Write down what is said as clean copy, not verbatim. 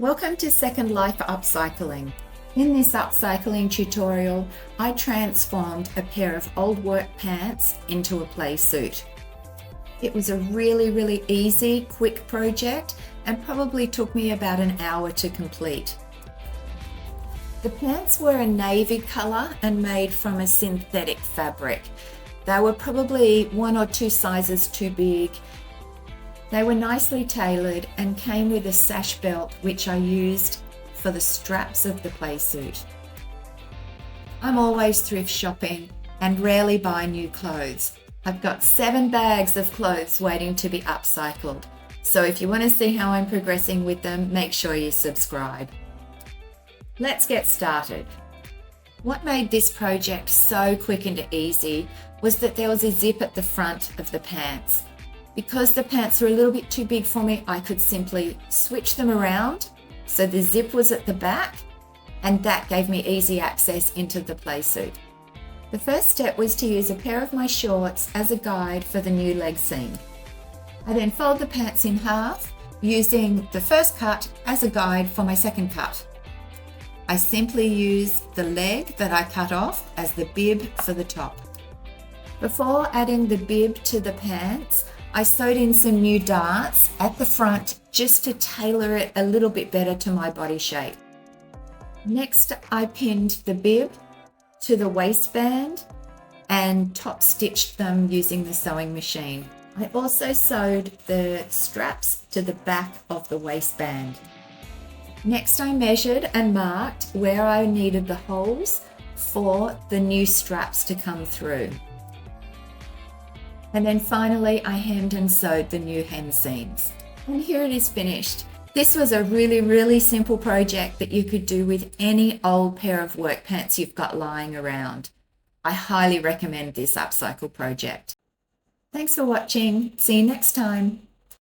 Welcome to Second Life Upcycling. In this upcycling tutorial, I transformed a pair of old work pants into a play suit. It was a really easy, quick project and probably took me about an hour to complete. The pants were a navy colour and made from a synthetic fabric. They were probably 1 or 2 sizes too big. They were nicely tailored and came with a sash belt which I used for the straps of the playsuit. I'm always thrift shopping and rarely buy new clothes. I've got 7 bags of clothes waiting to be upcycled. So if you want to see how I'm progressing with them, make sure you subscribe. Let's get started. What made this project so quick and easy was that there was a zip at the front of the pants. Because the pants were a little bit too big for me, I could simply switch them around. So the zip was at the back, and that gave me easy access into the playsuit. The first step was to use a pair of my shorts as a guide for the new leg seam. I then fold the pants in half, using the first cut as a guide for my second cut. I simply use the leg that I cut off as the bib for the top. Before adding the bib to the pants, I sewed in some new darts at the front just to tailor it a little bit better to my body shape. Next, I pinned the bib to the waistband and top stitched them using the sewing machine. I also sewed the straps to the back of the waistband. Next, I measured and marked where I needed the holes for the new straps to come through. And then finally, I hemmed and sewed the new hem seams. And here it is finished. This was a really simple project that you could do with any old pair of work pants you've got lying around. I highly recommend this upcycle project. Thanks for watching. See you next time.